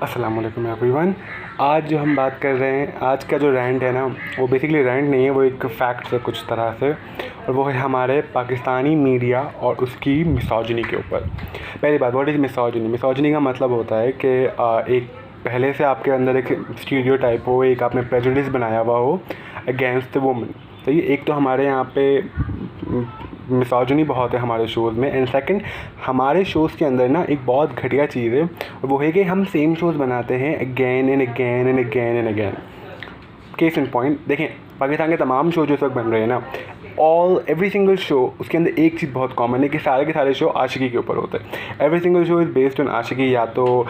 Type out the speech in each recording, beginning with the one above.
अस्सलाम वालेकुम एवरीवन। आज जो हम बात कर रहे हैं, आज का जो रैंट है ना, वो बेसिकली रैंट नहीं है, वो एक फैक्ट है कुछ तरह से, और वो है हमारे पाकिस्तानी मीडिया और उसकी मिसोजिनी के ऊपर। पहली बात, व्हाट इज़ मिसोजिनी? मिसोजिनी का मतलब होता है कि एक पहले से आपके अंदर एक स्टीरियोटाइप हो, एक आपने प्रेजुडिस बनाया हुआ हो अगेंस्ट द वुमन। तो ये एक तो हमारे यहाँ पे मिसोजिनी बहुत है हमारे शोज़ में। एंड सेकंड, हमारे शोज़ के अंदर ना एक बहुत घटिया चीज़ है, वो है कि हम सेम शोज़ बनाते हैं again and again and again and again. Case in point देखें, पाकिस्तान के तमाम शो जो इस वक्त बन रहे हैं ना, एवरी सिंगल शो, उसके अंदर एक चीज़ बहुत कॉमन है कि सारे के सारे शो आशिकी के ऊपर होते हैं। Every single show is based on आशिकी। या तो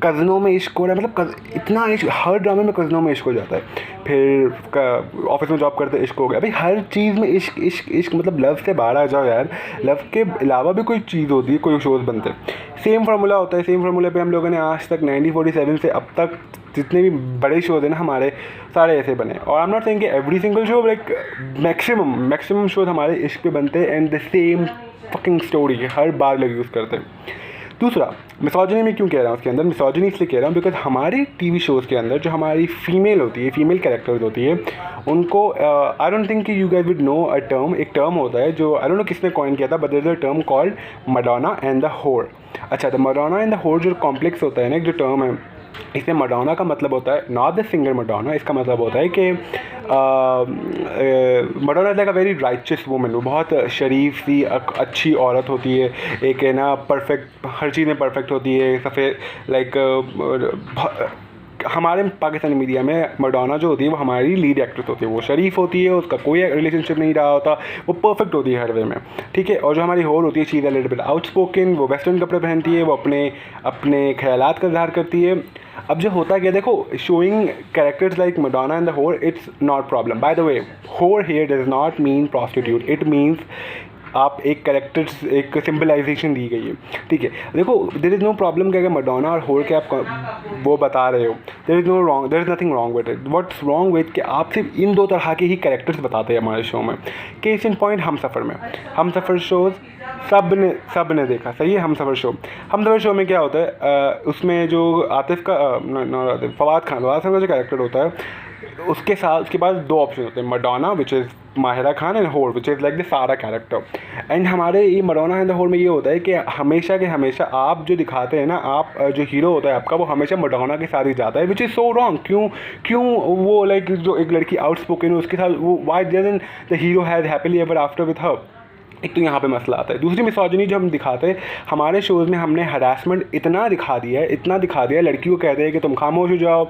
कज़नों में इश्क हो रहा है, मतलब इतना इश्क, हर ड्रामे में कज़नों में इश्क हो जाता है। फिर ऑफिस में जॉब करते इश्क हो गया। भाई हर चीज़ में इश्क इश्क इश्क, मतलब लव से बाहर आ जाओ यार। लव के अलावा भी कोई चीज़ होती है, कोई शोज़ बनते हैं। सेम फार्मूला होता है। सेम फार्मूले पे हम लोगों ने आज तक 1947 से अब तक जितने भी बड़े शोज़ हैं ना हमारे, सारे ऐसे बने। और आई एम नॉट सेइंग कि every single show, like maximum shows हमारे इश्क पे बनते हैं and the same fucking story हर बार लोग यूज़ करते हैं। दूसरा, मिसोजिनी में क्यों कह रहा हूँ, उसके अंदर मिसोजिनी इसलिए कह रहा हूँ बिकॉज हमारे टीवी शोज़ के अंदर जो हमारी फीमेल होती है, फीमेल कैरेक्टर्स होती है, उनको आई डोंट थिंक कि you guys would know a term. एक टर्म होता है जो आई डोंट नो किसने कॉइन किया था, but there is a term called Madonna and the whore. अच्छा, तो मडोना एंड द होर जो कॉम्प्लेक्स होता है ना, एक जो टर्म है, इसमें मडोना का मतलब होता है नॉट द सिंगर मडोना। इसका मतलब होता है कि Madonna is like a very righteous woman. वो बहुत शरीफ सी अच्छी औरत होती है, एक है ना परफेक्ट, हर चीज़ में परफेक्ट होती है, सफ़ेद लाइक हमारे पाकिस्तानी मीडिया में मडोना जो होती है वो हमारी लीड एक्ट्रेस होती है। वो शरीफ होती है, उसका कोई रिलेशनशिप नहीं रहा होता, वो परफेक्ट होती है हर वे में, ठीक है। और जो हमारी होर होती है, she is a little bit outspoken, वो वेस्टर्न कपड़े पहनती है, वो अपने ख्यालात का इज़हार करती है। अब जो होता क्या, देखो, showing characters like Madonna and the whore, it's not problem. By the way, whore here does not mean prostitute, it means आप एक कैरेक्टर्स, एक सिंबलाइजेशन दी गई है, ठीक है। देखो, देयर इज़ नो प्रॉब्लम कि अगर मडोना और होर के आप वो बता रहे हो, there is nothing wrong with it. What's wrong with कि आप सिर्फ इन दो तरह के ही कैरेक्टर्स बताते हैं हमारे शो में। केस इन पॉइंट, हम सफ़र शोज़ सब ने देखा, सही है। हम सफ़र शो में क्या होता है, उसमें जो आतिफ का फवाद खान का जो कैरेक्टर होता है, उसके पास दो ऑप्शन होते हैं, Madonna which is Mahira Khan and होर विच इज़ लाइक द सारा कैरेक्टर। एंड हमारे ये मडोना एंड द होर में ये होता है कि हमेशा के हमेशा आप जो दिखाते हैं ना, आप जो हीरो होता है आपका, वो हमेशा मडोना के साथ ही जाता है, विच इज़ सो रॉन्ग। क्यों वो लाइक जो एक लड़की आउटस्पोकन है उसके साथ वो, why doesn't the hero has happily ever after with her? एक तो यहाँ पे मसला आता है। दूसरी मिसोजिनी जो हम दिखाते हैं हमारे शोज़ में, हमने हरासमेंट इतना दिखा दिया है, लड़की को कहते हैं कि तुम खामोश हो जाओ।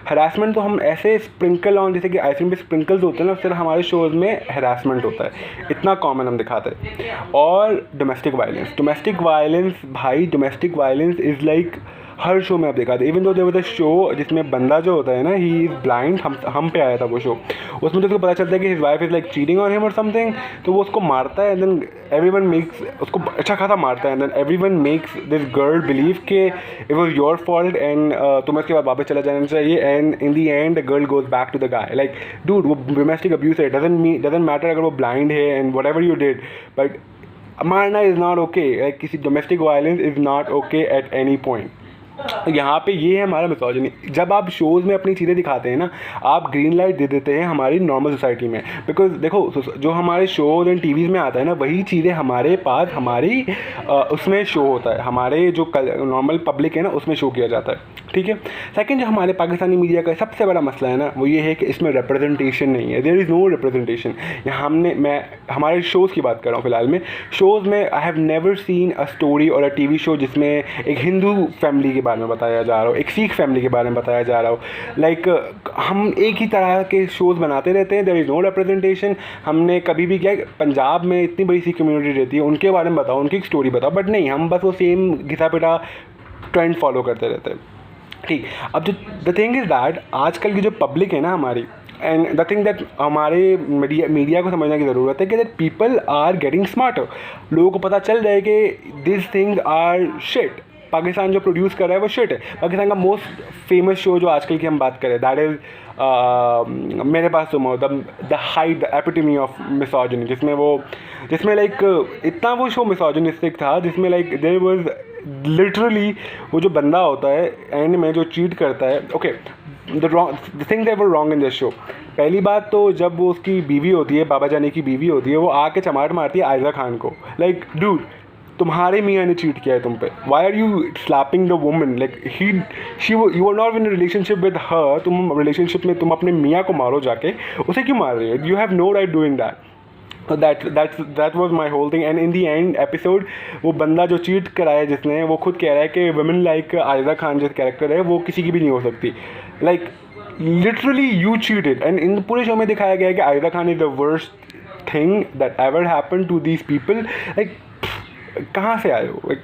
हरासमेंट तो हम ऐसे स्प्रिंकल ऑन, जैसे कि आइसक्रीम पे स्प्रिंकल्स होते हैं ना, उस तरह हमारे शोज़ में हरासमेंट होता है, इतना कॉमन हम दिखाते हैं। और डोमेस्टिक वायलेंस भाई, domestic violence is like her show में आप दिखाते हैं। Even though there was a show जिसमें बंदा जो होता है ना, ही इज़ ब्लाइंड, हम पे आया था वो शो, उसमें तो उसको पता चलता है कि his wife is like cheating on him और समथिंग, तो वो उसको मारता है, एंड देन एवरीवन मेक्स, उसको अच्छा खासा मारता है, and then everyone makes this girl believe कि it was your fault and तुम्हें उसके बाद वापस चला जाना चाहिए, and in the end the girl goes back to the guy. Like dude, वो डोमेस्टिक अब्यूज़ है, डजंट मैटर अगर वो ब्लाइंड है and whatever you did, but मारना इज़ नॉट ओके। लाइक किसी domestic violence is not okay at any point. यहाँ पे ये है हमारा मिसोजिनी। जब आप शोज़ में अपनी चीज़ें दिखाते हैं ना, आप ग्रीन लाइट दे देते हैं हमारी नॉर्मल सोसाइटी में, बिकॉज देखो जो हमारे शोज़ एंड टीवीज़ में आता है ना, वही चीज़ें हमारे पास हमारी उसमें शो होता है, हमारे जो नॉर्मल पब्लिक है ना उसमें शो किया जाता है, ठीक है। सेकंड, जो हमारे पाकिस्तानी मीडिया का सबसे बड़ा मसला है ना, वो ये है कि इसमें रिप्रेजेंटेशन नहीं है। There is no representation. यहाँ मैं हमारे शोज़ की बात कर रहा हूँ फ़िलहाल में। शोज़ में I have never seen a story और अ टीवी शो जिसमें एक हिंदू फैमिली के बारे में बताया जा रहा हो, एक सिख फैमिली के बारे में बताया जा रहा हो। लाइक हम एक ही तरह के शोज़ बनाते रहते हैं, देयर इज़ नो रिप्रेजेंटेशन। हमने कभी भी क्या, पंजाब में इतनी बड़ी सिख कम्युनिटी रहती है, उनके बारे में बताओ, उनकी एक स्टोरी बताओ, बट नहीं, हम बस वो सेम घिसा पिटा ट्रेंड फॉलो करते रहते हैं, ठीक। अब जो द थिंग इज़ दैट आजकल की जो पब्लिक है ना हमारी, एंड द थिंग दैट हमारे मीडिया को समझने की ज़रूरत है कि that people are getting smarter. लोगों को पता चल रहा है कि this things are shit. Pakistan जो प्रोड्यूस कर रहा है वो शिट है। पाकिस्तान का मोस्ट फेमस शो जो आजकल की हम बात करें, दैट इज़ मेरे पास तुम हो, the height, the epitome of misogyny, जिसमें लाइक इतना वो शो मिसोजिनिस्टिक था, जिसमें लाइक देयर वाज लिटरली वो जो बंदा होता है एंड में जो चीट करता है, okay, the things that were wrong in this show. पहली बात तो जब वो उसकी बीवी होती है, बाबा जानी की बीवी होती है, वो आके चमाट मारती है आयजा खान को, लाइक डूड तुम्हारे मियाँ ने चीट किया है तुम पे, why are you slapping the woman, like you are not in relationship with her, तुम रिलेशनशिप में तुम अपने मियाँ को मारो जाके, उसे क्यों मार रही है? You have no right doing that. So that was my whole thing, and in the end episode वो बंदा जो चीट कराया जिसने, वो खुद कह रहा है कि वुमेन लाइक आयजा खान जो कैरेक्टर है वो किसी की भी नहीं हो सकती, like literally you cheated. And in पूरे शो में दिखाया गया है कि Ayeza Khan is the worst thing that ever happen to these people, like कहाँ से आए हो, लाइक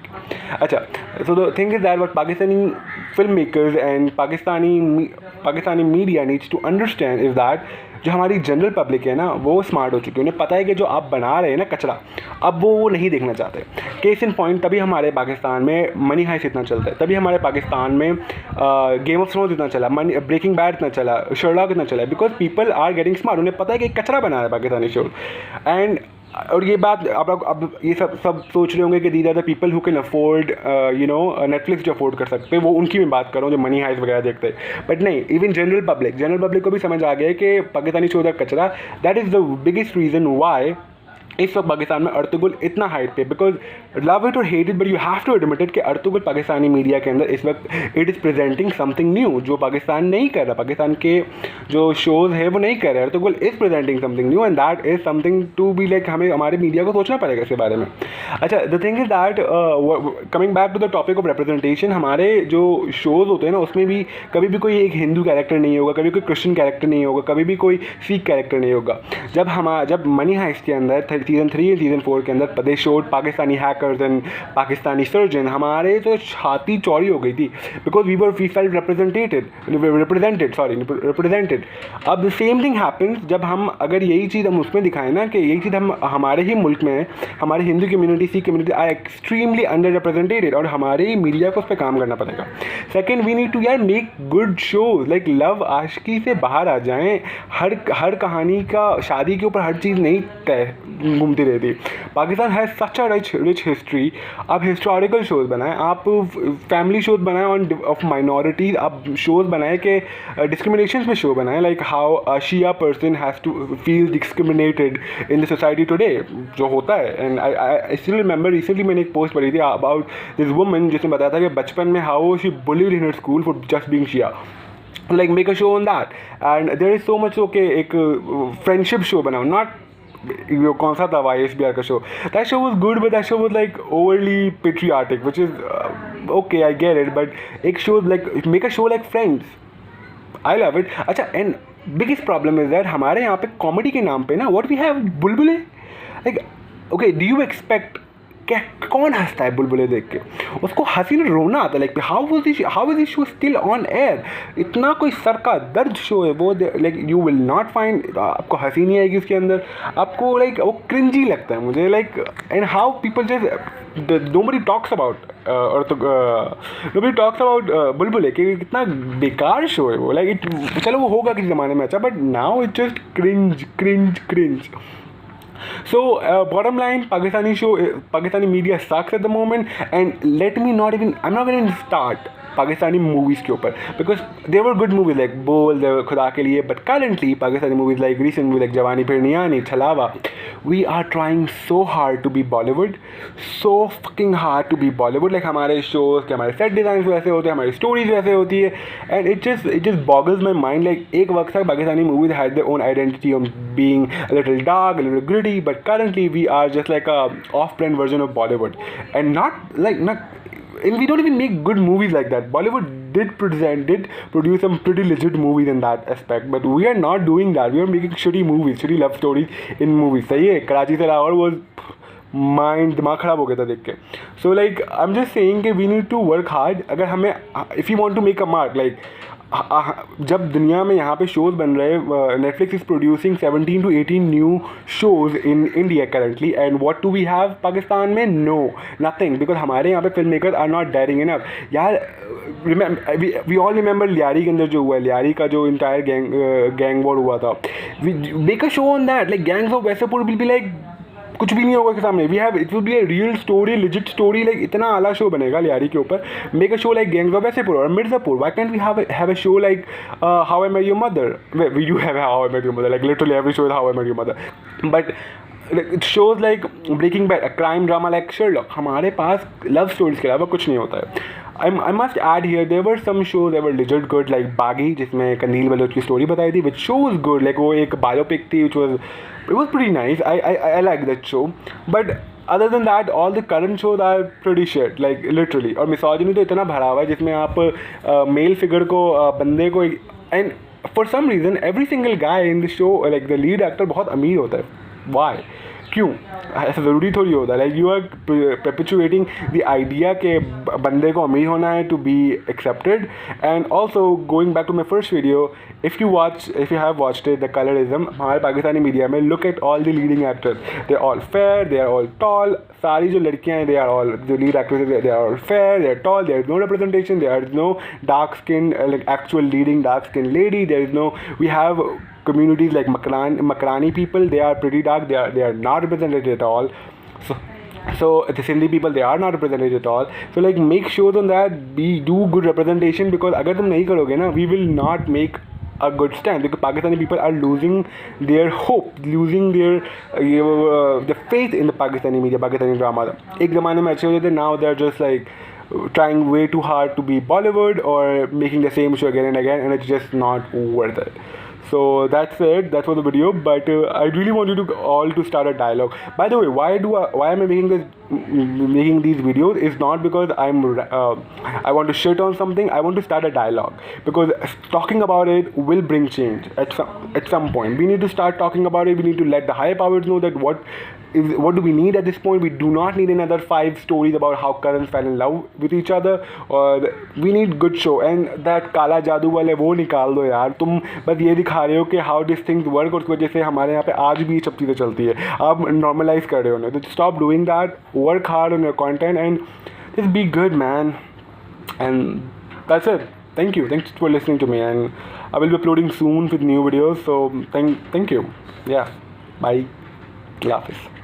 अच्छा। So the thing is that what Pakistani film makers and Pakistani media needs to understand is that जो हमारी जनरल पब्लिक है ना वो स्मार्ट हो चुकी है, उन्हें पता है कि जो आप बना रहे हैं ना कचरा, अब वो नहीं देखना चाहते। केस इन पॉइंट, तभी हमारे पाकिस्तान में मनी हाइस्ट इतना चलता है, तभी हमारे पाकिस्तान में गेम ऑफ थ्रोन्स इतना चला, ब्रेकिंग बैड इतना चला, शर्लॉक इतना चला, because people are getting smart. उन्हें पता है कि कचरा बना रहा है पाकिस्तानी शो। एंड और ये बात अब ये सब सोच रहे होंगे कि these are the people who can afford Netflix जो अफोर्ड कर सकते हैं, वो उनकी मैं बात कर रहा हूँ जो मनी हाइस्ट वगैरह देखते हैं। बट नहीं, इवन जनरल पब्लिक को भी समझ आ गया है कि पाकिस्तानी शो का कचरा, that is the biggest reason why इस वक्त पाकिस्तान में अर्तुगरुल इतना हाइट पे, बिकॉज लव इट और hate it but you have to admit it कि अर्तुगरुल पाकिस्तानी मीडिया के अंदर इस वक्त it is presenting something new जो पाकिस्तान नहीं कर रहा, पाकिस्तान के जो शोज़ है वो नहीं कर रहे। Ertugrul is presenting something new and that is something to be like, हमें हमारे मीडिया को सोचना पड़ेगा इसके बारे में। अच्छा, the thing is that coming back to the topic of representation, हमारे जो शोज़ होते हैं ना उसमें भी कभी भी कोई एक हिंदू कैरेक्टर नहीं होगा, कभी कोई क्रिश्चियन कैरेक्टर नहीं होगा, कभी भी कोई सिख कैरेक्टर नहीं होगा। जब मनी हाइस्ट के अंदर सीज़न 3 सीज़न 4 के अंदर they showed Pakistani hackers and Pakistani surgeon, हमारे तो छाती चौड़ी हो गई थी, बिकॉज वी फेल्ट रिप्रेजेंटेड। अब द सेम थिंग हैपन्स जब हम अगर यही चीज़ हम उसमें दिखाएं ना कि यही चीज़ हम हमारे ही मुल्क में, हमारे Hindu community, Sikh community are extremely underrepresented और हमारे ही मीडिया को उस पर काम करना पड़ेगा। सेकेंड, वी नीड टू यार make good shows, like love आशिकी से बाहर आ जाएं। हर कहानी का शादी के ऊपर हर चीज़ नहीं तय घूमती रहती। Pakistan has such a rich history. आप हिस्टोरिकल शोज़ बनाएं, आप फैमिली शोज़ बनाएं ऑफ माइनॉरिटीज़, आप शोज़ बनाएं कि डिस्क्रिमिनेशन में शो बनाएं, like how a Shia person has to feel discriminated in the society today, जो होता है। And I still remember recently मैंने एक पोस्ट पढ़ी थी अबाउट दिस वुमन जिसने बताया था कि बचपन में how she bullied in her school for just being Shia, like make a show on that. And there is so much, okay, एक friendship show बनाओ, not कौन सा था YSBR का show, that show was good but that show was like overly patriotic, which is okay, I get it, but एक show like make a show like Friends, I love it. अच्छा, and biggest problem is that हमारे यहाँ पे comedy के नाम पे ना what we have बुलबुले, like okay, do you expect, क्या कौन हंसता है बुलबुले देख के? उसको हंसी में रोना आता है, like how is this show still on air? इतना कोई सर का दर्द शो है वो, like you will not find, आपको हंसी नहीं आएगी उसके अंदर, आपको लाइक वो क्रिंजी लगता है मुझे, like and how people just nobody talks about और तो नोबडी टॉक्स अबाउट बुलबुले कि कितना बेकार शो है वो, लाइक चलो वो होगा किसी ज़माने में अच्छा, but now it just cringe. So bottom line, Pakistani media sucks at the moment, and I'm not going to start Pakistani movies के ऊपर, because there were good movies like Bol, Khuda Kay Liye, but currently Pakistani movies like recent movie like Jawani Phir नियानी, Chhalawa, we are trying so hard to be Bollywood, so fucking hard to be Bollywood, like हमारे shows के हमारे set design वैसे होते हैं, हमारी स्टोरीज वैसे होती है, and it just boggles my mind, like एक वक्त तक Pakistani movies had their own identity of being a little dark, a little gritty, but currently we are just like a off brand version of Bollywood, and and we don't even make good movies like that. Bollywood did produce some pretty legit movies in that aspect, but we are not doing that. We are making shitty movies, shitty love stories in movies. सही है, कराची से Lahore was mind दिमाग ख़राब हो गया था देख के. So like I am just saying कि we need to work hard. अगर हमें if you want to make a mark, like जब दुनिया में यहाँ पे शोज़ बन रहे हैं, Netflix is producing 17 to 18 new shows in India currently, and what do we have Pakistan में? नो, नथिंग, बिकॉज हमारे यहाँ पे film makers are not daring enough. यार वी ऑल रिमेंबर लियारी के अंदर जो हुआ है, लियारी का जो इंटायर गैंग वॉर हुआ था, we make a show on that, like gangs of Wasseypur will be like कुछ भी नहीं होगा के सामने. It will be a real story, legit story. Like इतना आला शो बनेगा लियारी के ऊपर. Make a show like gangs of Wasseypur और Mirzapur. Why can't we have a show like how I met your mother. We do have how I met your mother. Like literally every show is How I met your Mother. But shows like Breaking Bad, crime drama like Sherlock. हमारे पास love stories के अलावा कुछ नहीं होता है. I must add here, there were some shows that were legit good, like बागी, जिसमें कंदील बलोच की स्टोरी बताई थी, which show was good. Like वो एक बायोपिक थी, it was pretty nice. I like that show. But other than that, all the current shows are pretty shit, like literally. और misogyny तो इतना भरा हुआ है जिसमें आप मेल फिगर को बंदे को, and for some reason every single guy in the show, like the lead actor, बहुत अमीर होता है. Why? क्यों? ऐसा ज़रूरी थोड़ी होता है. Like you are perpetuating the idea कि बंदे को अमीर होना है to be accepted. And also going back to my first video, if you have watched it, the colorism हमारे पाकिस्तानी मीडिया में, look at all the leading actors. They are all fair, they are all tall. सारी जो लड़कियाँ हैं, they are all, the lead actors, they are all fair, they are tall, there is no representation, there is no dark skin, like actual leading dark skin lady, there is no, we have communities like Makrani people, they are pretty dark, they are not represented at all. So the Sindhi people, they are not represented at all. So like make sure on that, do good representation, because अगर तुम नहीं करोगे ना, we will not make a good stand, because Pakistani people are losing their hope, losing their the faith in the Pakistani media, Pakistani drama. एक ज़माने में अच्छे होते थे, now they are just like trying way too hard to be Bollywood or making the same show again and again, and it's just not worth it. So that's it. That was the video. But I really want you to all to start a dialogue. By the way, why am I making these videos? Is not because I want to shit on something. I want to start a dialogue, because talking about it will bring change at some point. We need to start talking about it. We need to let the higher powers know that what do we need at this point. We do not need another 5 stories about how Karan fell in love with each other. Or we need good show. And that काला जादू वाले वो निकाल दो यार. तुम बस ये दिखा रहे हो कि how these things work, और उस वजह से हमारे यहाँ पे आज भी ये सब चीज़ें चलती है. आप normalize कर रहे हो ना, तो stop doing that. Work hard on your content and just be good, man. And that's it. Thank you. Thanks for listening to me, and I will be uploading soon with new videos. So thank you. Yeah. Bye. Allah Hafiz.